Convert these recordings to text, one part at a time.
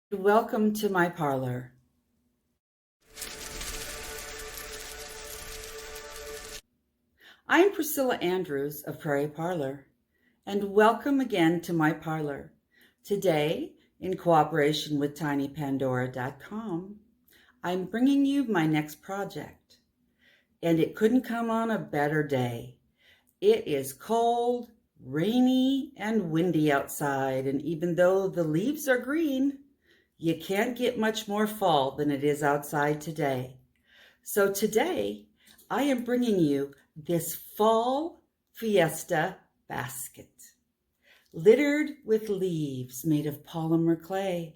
Welcome to my parlor. I'm Priscilla Andrews of Prairie Parlor, and welcome again to my parlor. Today, in cooperation with tinypandora.com, I'm bringing you my next project, and it couldn't come on a better day. It is cold, rainy, and windy outside, and even though the leaves are green, you can't get much more fall than it is outside today. So today, I am bringing you this fall Fiesta basket, littered with leaves made of polymer clay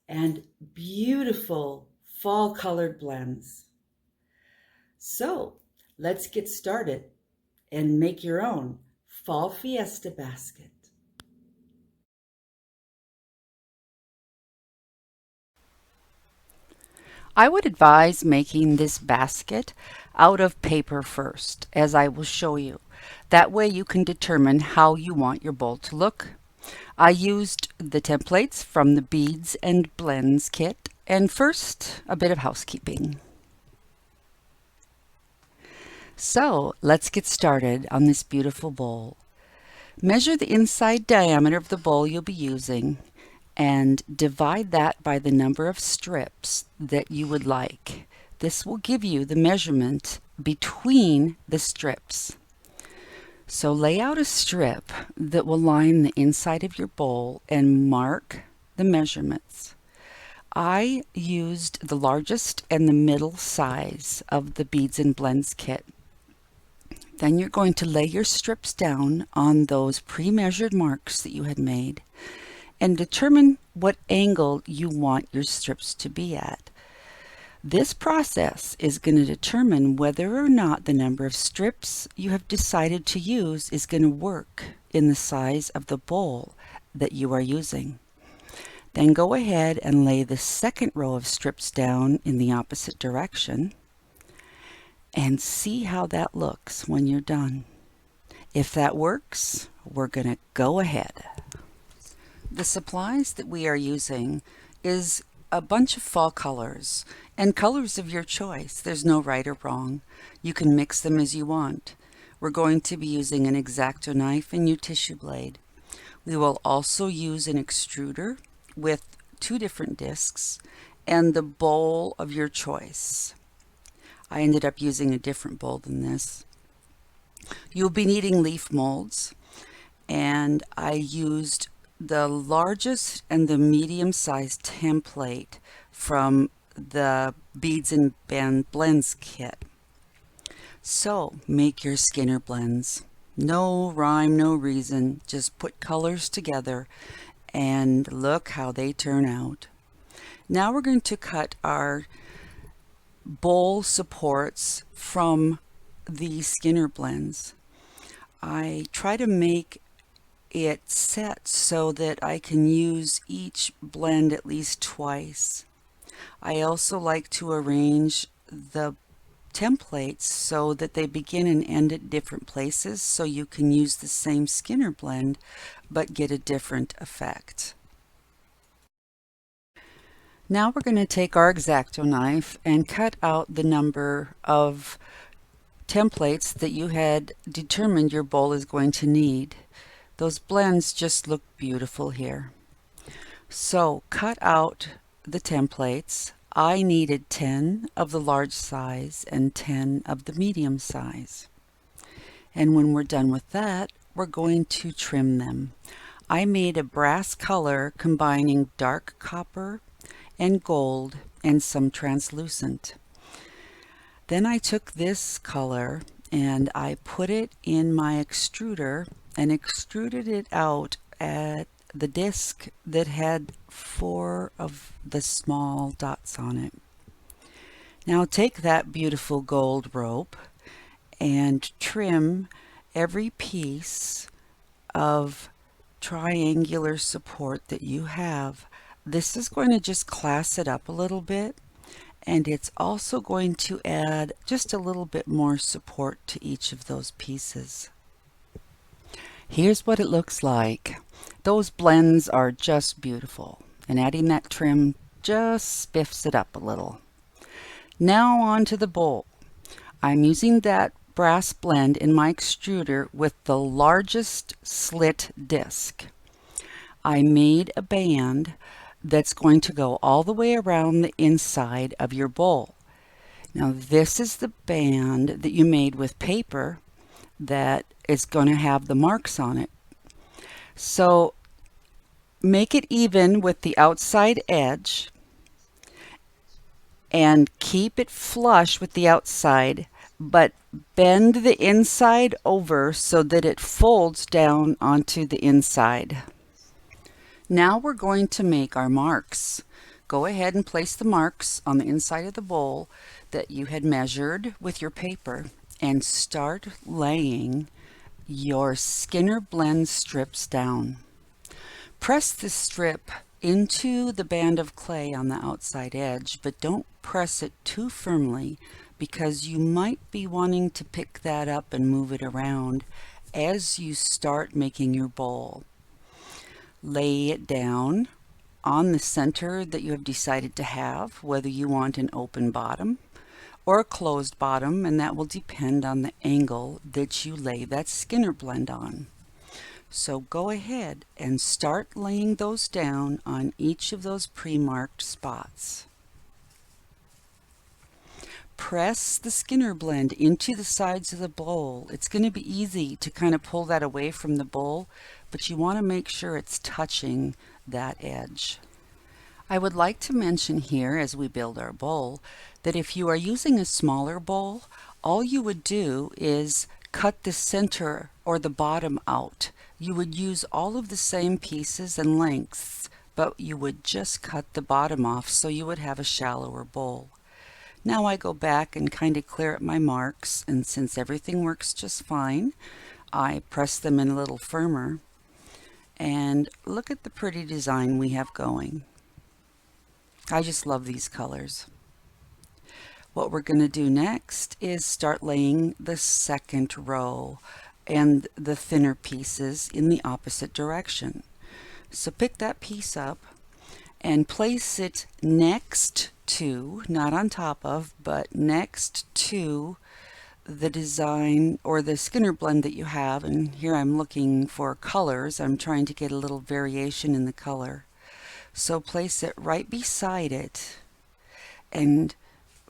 and beautiful fall-colored blends. So let's get started and make your own fall Fiesta basket. I would advise making this basket out of paper first, as I will show you. That way you can determine how you want your bowl to look. I used the templates from the Beads and Blends kit, and first, a bit of housekeeping. So, let's get started on this beautiful bowl. Measure the inside diameter of the bowl you'll be using and divide that by the number of strips that you would like. This will give you the measurement between the strips. So lay out a strip that will line the inside of your bowl and mark the measurements. I used the largest and the middle size of the Beads and Blends kit. Then you're going to lay your strips down on those pre-measured marks that you had made and determine what angle you want your strips to be at. This process is going to determine whether or not the number of strips you have decided to use is going to work in the size of the bowl that you are using. Then go ahead and lay the second row of strips down in the opposite direction and see how that looks when you're done. If that works, we're going to go ahead. The supplies that we are using is a bunch of fall colors and colors of your choice. There's no right or wrong. You can mix them as you want. We're going to be using an X-Acto knife and your tissue blade. We will also use an extruder with 2 different discs and the bowl of your choice. I ended up using a different bowl than this. You'll be needing leaf molds, and I used the largest and the medium-sized template from the Beads and Blends kit. So make your Skinner blends. No rhyme, no reason, just put colors together and look how they turn out. Now we're going to cut our bowl supports from the Skinner blends. I try to make it set so that I can use each blend at least twice. I also like to arrange the templates so that they begin and end at different places so you can use the same Skinner blend but get a different effect. Now we're going to take our X-Acto knife and cut out the number of templates that you had determined your bowl is going to need. Those blends just look beautiful here. So cut out the templates. I needed 10 of the large size and 10 of the medium size. And when we're done with that, we're going to trim them. I made a brass color combining dark copper and gold and some translucent. Then I took this color and I put it in my extruder and extruded it out at the disc that had 4 of the small dots on it. Now take that beautiful gold rope and trim every piece of triangular support that you have. This is going to just class it up a little bit, and it's also going to add just a little bit more support to each of those pieces. Here's what it looks like. Those blends are just beautiful. And adding that trim just spiffs it up a little. Now on to the bowl. I'm using that brass blend in my extruder with the largest slit disc. I made a band that's going to go all the way around the inside of your bowl. Now this is the band that you made with paper that is going to have the marks on it. So make it even with the outside edge and keep it flush with the outside, but bend the inside over so that it folds down onto the inside. Now we're going to make our marks. Go ahead and place the marks on the inside of the bowl that you had measured with your paper and start laying your Skinner blend strips down. Press the strip into the band of clay on the outside edge, but don't press it too firmly because you might be wanting to pick that up and move it around as you start making your bowl. Lay it down on the center that you have decided to have, whether you want an open bottom or a closed bottom, and that will depend on the angle that you lay that Skinner blend on. So go ahead and start laying those down on each of those pre-marked spots. Press the Skinner blend into the sides of the bowl. It's going to be easy to kind of pull that away from the bowl, but you want to make sure it's touching that edge. I would like to mention here as we build our bowl that if you are using a smaller bowl, all you would do is cut the center or the bottom out. You would use all of the same pieces and lengths, but you would just cut the bottom off so you would have a shallower bowl. Now I go back and kind of clear up my marks, and since everything works just fine, I press them in a little firmer. And look at the pretty design we have going. I just love these colors. What we're going to do next is start laying the second row and the thinner pieces in the opposite direction. So pick that piece up and place it next to, not on top of, but next to the design or the Skinner blend that you have. And here I'm looking for colors. I'm trying to get a little variation in the color. So place it right beside it and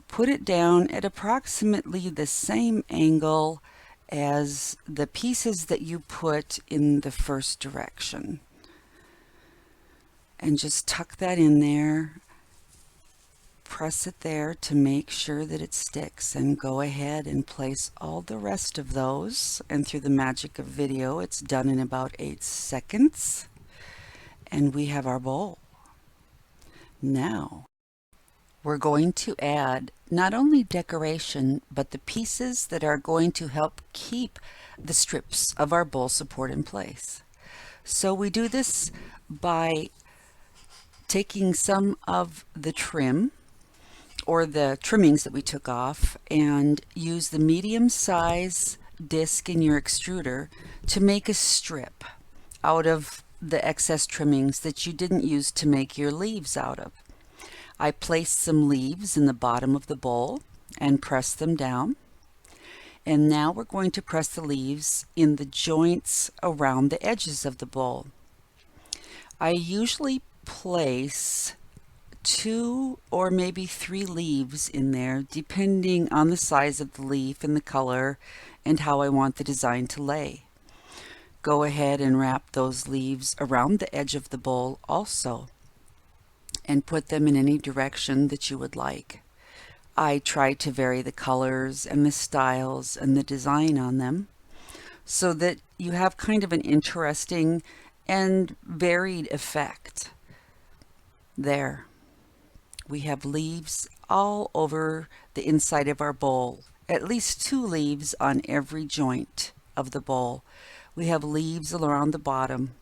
put it down at approximately the same angle as the pieces that you put in the first direction. And just tuck that in there. Press it there to make sure that it sticks, and go ahead and place all the rest of those. And through the magic of video, it's done in about 8 seconds. And we have our bowl. Now, we're going to add not only decoration, but the pieces that are going to help keep the strips of our bowl support in place. So we do this by taking some of the trim or the trimmings that we took off and use the medium size disc in your extruder to make a strip out of the excess trimmings that you didn't use to make your leaves out of. I placed some leaves in the bottom of the bowl and pressed them down. And now we're going to press the leaves in the joints around the edges of the bowl. I usually place 2 or maybe 3 leaves in there, depending on the size of the leaf and the color and how I want the design to lay. Go ahead and wrap those leaves around the edge of the bowl also, and put them in any direction that you would like. I try to vary the colors and the styles and the design on them so that you have kind of an interesting and varied effect. There. We have leaves all over the inside of our bowl, at least 2 leaves on every joint of the bowl. We have leaves around the bottom.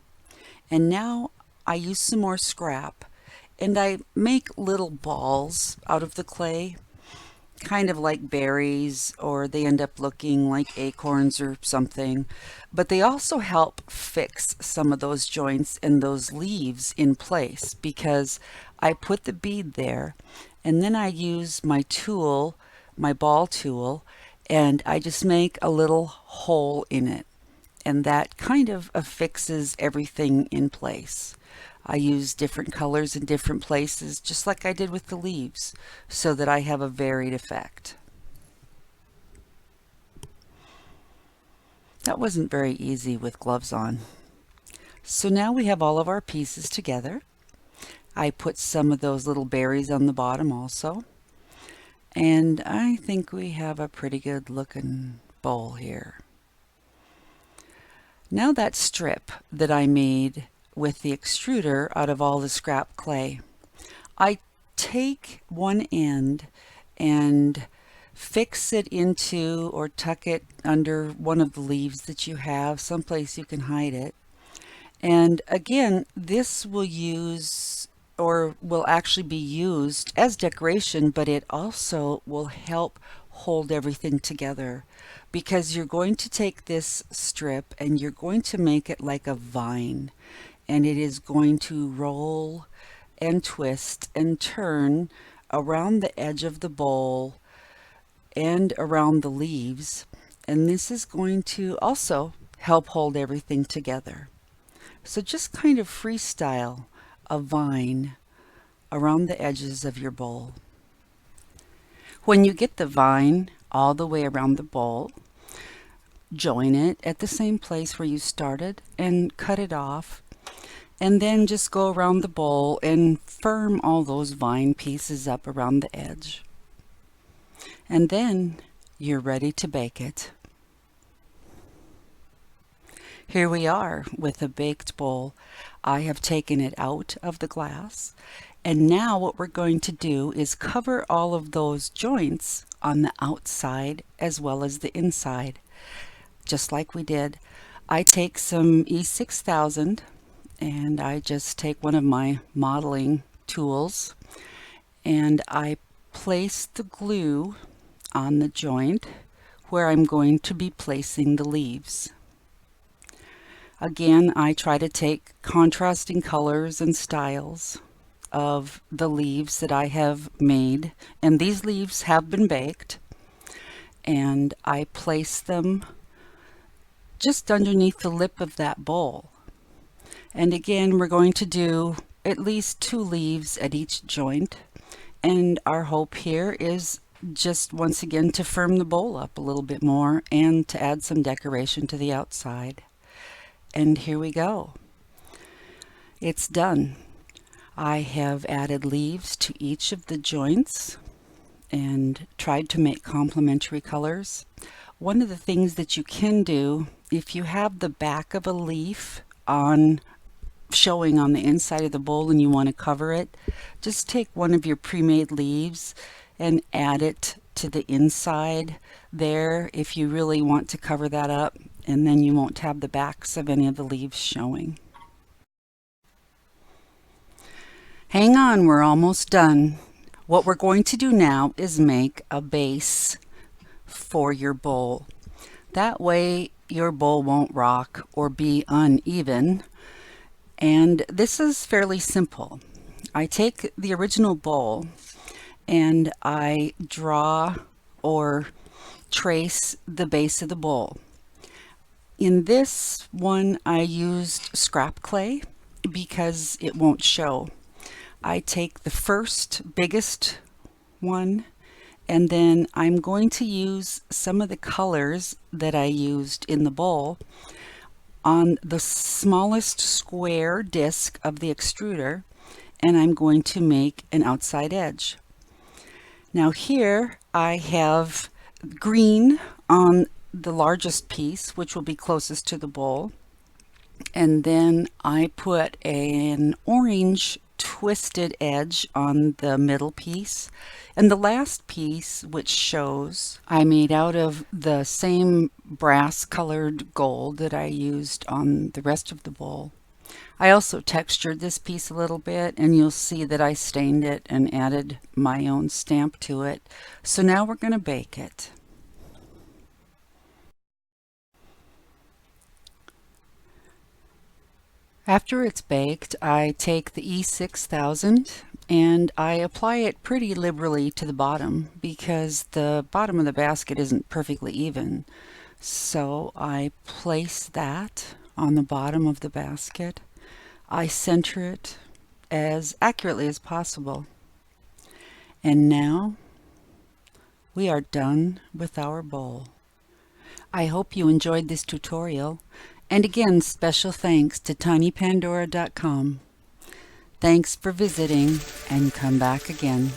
And now I use some more scrap and I make little balls out of the clay, kind of like berries, or they end up looking like acorns or something. But they also help fix some of those joints and those leaves in place, because I put the bead there and then I use my tool, my ball tool, and I just make a little hole in it, and that kind of affixes everything in place. I use different colors in different places, just like I did with the leaves, so that I have a varied effect. That wasn't very easy with gloves on. So now we have all of our pieces together. I put some of those little berries on the bottom also. And I think we have a pretty good looking bowl here. Now that strip that I made with the extruder out of all the scrap clay, I take one end and fix it into or tuck it under one of the leaves that you have, someplace you can hide it. And again, this will use or will actually be used as decoration, but it also will help hold everything together, because you're going to take this strip and you're going to make it like a vine, and it is going to roll and twist and turn around the edge of the bowl and around the leaves, and this is going to also help hold everything together. So just kind of freestyle a vine around the edges of your bowl. When you get the vine all the way around the bowl, join it at the same place where you started and cut it off, and then just go around the bowl and firm all those vine pieces up around the edge. And then you're ready to bake it. Here we are with a baked bowl. I have taken it out of the glass, and now what we're going to do is cover all of those joints on the outside as well as the inside, just like we did. I take some E6000 and I just take one of my modeling tools and I place the glue on the joint where I'm going to be placing the leaves. Again, I try to take contrasting colors and styles of the leaves that I have made, and these leaves have been baked, and I place them just underneath the lip of that bowl. And again, we're going to do at least 2 leaves at each joint, and our hope here is just once again to firm the bowl up a little bit more and to add some decoration to the outside. And here we go. It's done. I have added leaves to each of the joints and tried to make complementary colors. One of the things that you can do, if you have the back of a leaf showing on the inside of the bowl and you want to cover it, just take one of your pre-made leaves and add it to the inside there if you really want to cover that up, and then you won't have the backs of any of the leaves showing. Hang on, we're almost done. What we're going to do now is make a base for your bowl. That way your bowl won't rock or be uneven. And this is fairly simple. I take the original bowl and I draw or trace the base of the bowl. In this one, I used scrap clay because it won't show. I take the first biggest one, and then I'm going to use some of the colors that I used in the bowl on the smallest square disc of the extruder, and I'm going to make an outside edge. Now here I have green on the largest piece, which will be closest to the bowl, and then I put an orange twisted edge on the middle piece, and the last piece, which shows, I made out of the same brass colored gold that I used on the rest of the bowl. I also textured this piece a little bit, and you'll see that I stained it and added my own stamp to it. So now we're going to bake it. After it's baked, I take the E6000 and I apply it pretty liberally to the bottom because the bottom of the basket isn't perfectly even. So I place that on the bottom of the basket. I center it as accurately as possible. And now we are done with our bowl. I hope you enjoyed this tutorial. And again, special thanks to tinypandora.com. Thanks for visiting, and come back again.